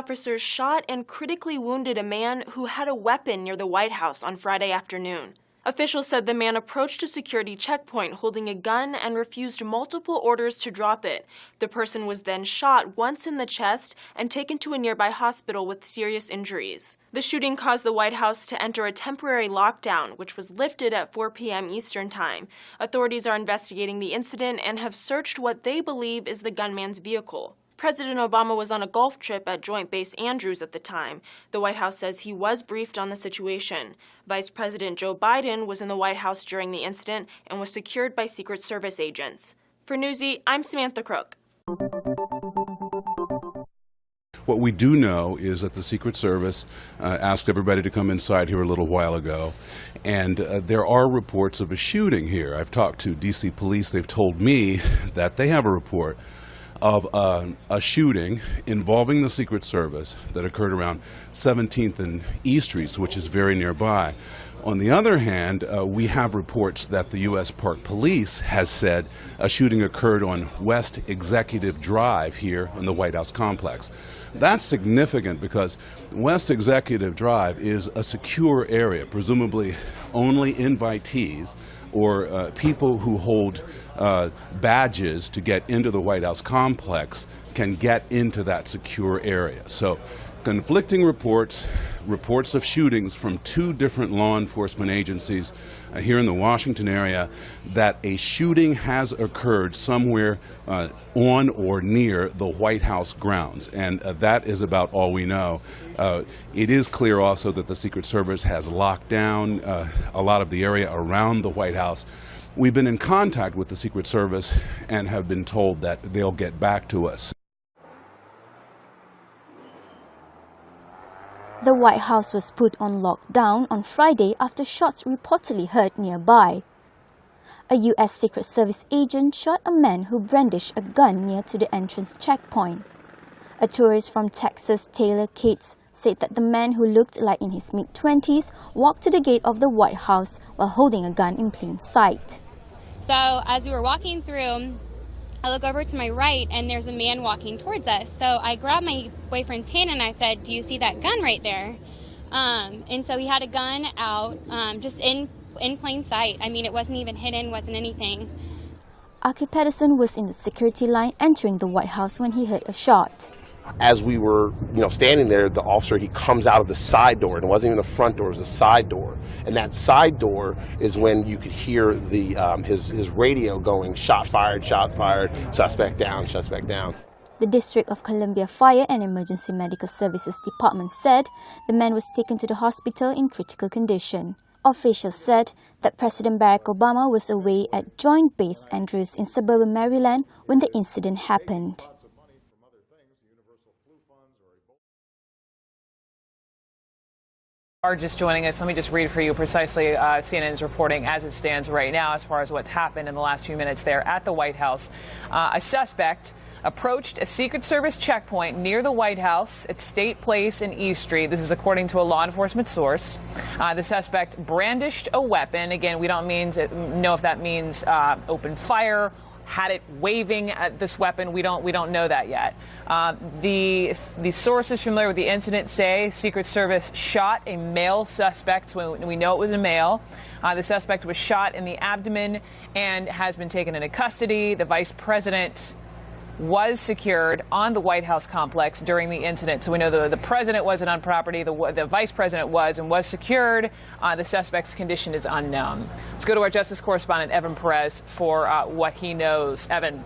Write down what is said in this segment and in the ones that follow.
officers shot and critically wounded a man who had a weapon near the White House on Friday afternoon. Officials said the man approached a security checkpoint holding a gun and refused multiple orders to drop it. The person was then shot once in the chest and taken to a nearby hospital with serious injuries. The shooting caused the White House to enter a temporary lockdown, which was lifted at 4 p.m. Eastern Time. Authorities are investigating the incident and have searched what they believe is the gunman's vehicle. President Obama was on a golf trip at Joint Base Andrews at the time. The White House says he was briefed on the situation. Vice President Joe Biden was in the White House during the incident and was secured by Secret Service agents. For Newsy, I'm Samantha Crook. What we do know is that the Secret Service asked everybody to come inside here a little while ago, and there are reports of a shooting here. I've talked to D.C. police. They've told me that they have a report of a shooting involving the Secret Service that occurred around 17th and E Streets, which is very nearby. On the other hand, we have reports that the U.S. Park Police has said a shooting occurred on West Executive Drive here in the White House complex. That's significant because West Executive Drive is a secure area. Presumably only invitees or people who hold badges to get into the White House complex can get into that secure area. So conflicting reports of shootings from two different law enforcement agencies here in the Washington area that a shooting has occurred somewhere on or near the White House grounds. And that is about all we know. It is clear also that the Secret Service has locked down a lot of the area around the White House. We've been in contact with the Secret Service and have been told that they'll get back to us. The White House was put on lockdown on Friday after shots reportedly heard nearby. A U.S. Secret Service agent shot a man who brandished a gun near to the entrance checkpoint. A tourist from Texas, Taylor Cates, said that the man who looked like in his mid-20s walked to the gate of the White House while holding a gun in plain sight. So as we were walking through, I look over to my right and there's a man walking towards us. So I grabbed my boyfriend's hand and I said, "Do you see that gun right there?" And so he had a gun out just in plain sight. I mean, it wasn't even hidden, wasn't anything. Aki Pedersen was in the security line entering the White House when he heard a shot. As we were, standing there, the officer, he comes out of the side door, and it wasn't even the front door, it was the side door. And that side door is when you could hear the his radio going, shot fired, suspect down, suspect down. The District of Columbia Fire and Emergency Medical Services Department said the man was taken to the hospital in critical condition. Officials said that President Barack Obama was away at Joint Base Andrews in suburban Maryland when the incident happened. Are just joining us. Let me just read for you precisely CNN's reporting as it stands right now as far as what's happened in the last few minutes there at the White House. A suspect approached a Secret Service checkpoint near the White House at State Place in E Street. This is according to a law enforcement source. The suspect brandished a weapon. Again, we don't know if that means open fire, had it waving at this weapon. We don't know that yet. The sources familiar with the incident say Secret Service shot a male suspect. So we know it was a male. The suspect was shot in the abdomen and has been taken into custody. The vice president was secured on the White House complex during the incident. So we know the president wasn't on property, the vice president was and was secured. The suspect's condition is unknown. Let's go to our justice correspondent, Evan Perez, for what he knows. Evan.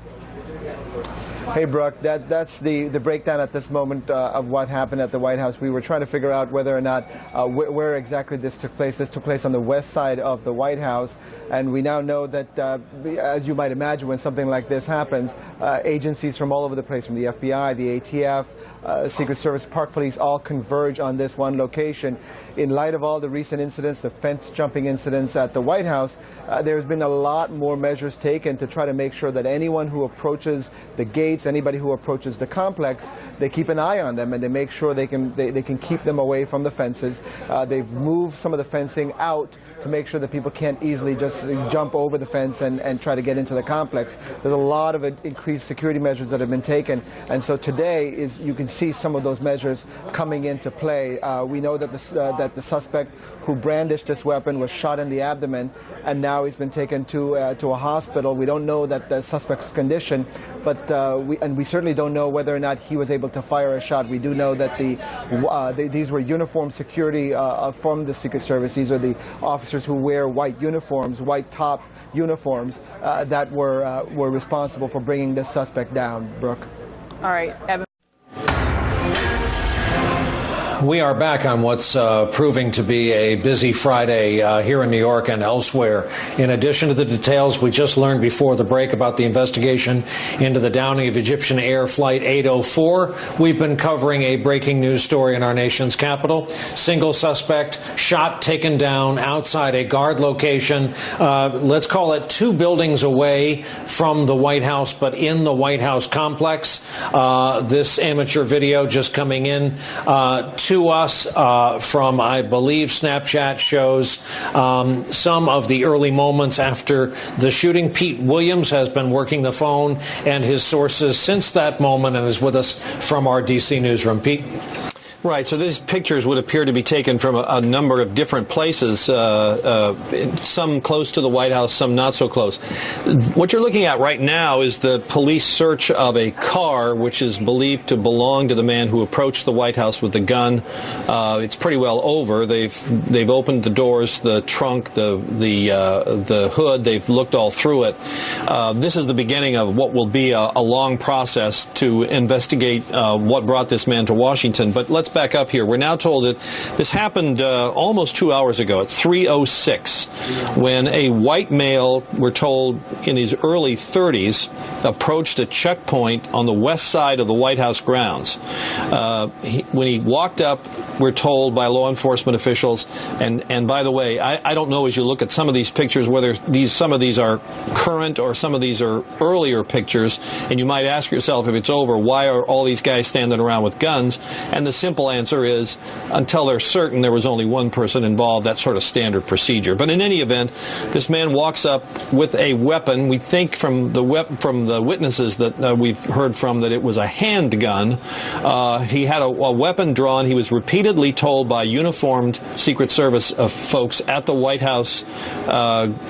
Hey, Brooke, that's the breakdown at this moment of what happened at the White House. We were trying to figure out whether or not where exactly this took place. This took place on the west side of the White House, and we now know that, as you might imagine, when something like this happens, agencies from all over the place, from the FBI, the ATF, Secret Service, Park Police, all converge on this one location. In light of all the recent incidents, the fence-jumping incidents at the White House, there's been a lot more measures taken to try to make sure that anyone who approaches the gates inmates, anybody who approaches the complex, they keep an eye on them and they make sure they can keep them away from the fences. They've moved some of the fencing out to make sure that people can't easily just jump over the fence and try to get into the complex. There's a lot of increased security measures that have been taken, and so today you can see some of those measures coming into play. We know that the suspect who brandished this weapon was shot in the abdomen, and now he's been taken to a hospital. We don't know that the suspect's condition, but we certainly don't know whether or not he was able to fire a shot. We do know that these were uniformed security from the Secret Service. These are the officers who wear white uniforms, white top uniforms, that were responsible for bringing this suspect down. Brooke. All right, Evan. We are back on what's proving to be a busy Friday here in New York and elsewhere. In addition to the details we just learned before the break about the investigation into the downing of Egyptian Air Flight 804, we've been covering a breaking news story in our nation's capital. Single suspect shot, taken down outside a guard location. Let's call it 2 buildings away from the White House, but in the White House complex. This amateur video just coming in to us from, I believe, Snapchat shows some of the early moments after the shooting. Pete Williams has been working the phone and his sources since that moment and is with us from our D.C. newsroom. Pete? Right, so these pictures would appear to be taken from a number of different places, some close to the White House, some not so close. What you're looking at right now is the police search of a car which is believed to belong to the man who approached the White House with the gun. It's pretty well over. They've opened the doors, the trunk, the hood. They've looked all through it. This is the beginning of what will be a long process to investigate what brought this man to Washington. But let's back up here. We're now told that this happened almost 2 hours ago at 3:06 when a white male, we're told in his early 30s, approached a checkpoint on the west side of the White House grounds. When he walked up, we're told by law enforcement officials, and by the way, I don't know as you look at some of these pictures whether some of these are current or some of these are earlier pictures, and you might ask yourself if it's over, why are all these guys standing around with guns? And the simple answer is, until they're certain there was only one person involved, that's sort of standard procedure. But in any event, this man walks up with a weapon. We think from the witnesses that we've heard from that it was a handgun. He had a weapon drawn. He was repeatedly told by uniformed Secret Service folks at the White House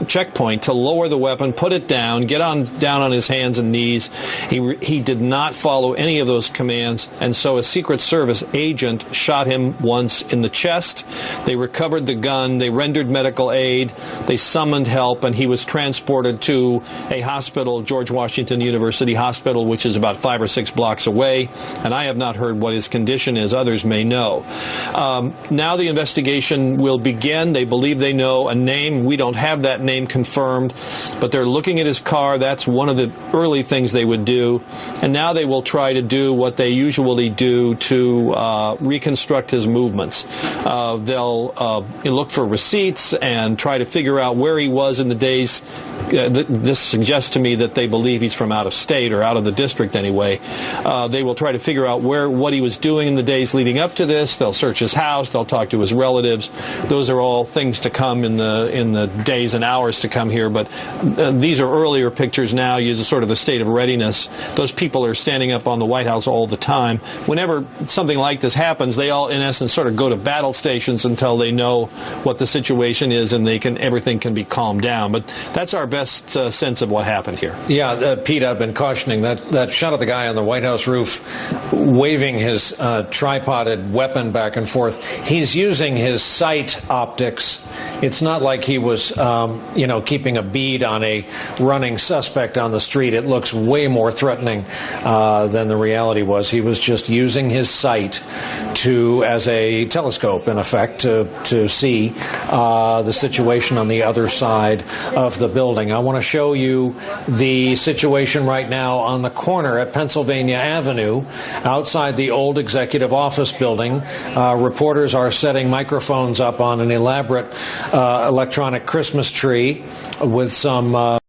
checkpoint to lower the weapon, put it down, get down on his hands and knees. He did not follow any of those commands, and so a Secret Service agent shot him once in the chest. They recovered the gun. They rendered medical aid. They summoned help, and he was transported to a hospital, George Washington University Hospital, which is about 5 or 6 blocks away. And I have not heard what his condition is. Others may know. Now the investigation will begin. They believe they know a name. We don't have that name confirmed, but they're looking at his car. That's one of the early things they would do. And now they will try to do what they usually do to reconstruct his movements. They'll look for receipts and try to figure out where he was in the days. This suggests to me that they believe he's from out of state or out of the district anyway. They will try to figure out what he was doing in the days leading up to this. They'll search his house. They'll talk to his relatives. Those are all things to come in the days and hours to come here. But these are earlier pictures now. Use sort of the state of readiness. Those people are standing up on the White House all the time. Whenever something like this happens, they all, in essence, sort of go to battle stations until they know what the situation is and everything can be calmed down. But that's our best sense of what happened here. Yeah, Pete, I've been cautioning that shot of the guy on the White House roof waving his tripoded weapon back and forth. He's using his sight optics. It's not like he was, keeping a bead on a running suspect on the street. It looks way more threatening than the reality was. He was just using his sight as a telescope, in effect, to see the situation on the other side of the building. I want to show you the situation right now on the corner at Pennsylvania Avenue, outside the old executive office building. Reporters are setting microphones up on an elaborate electronic Christmas tree with some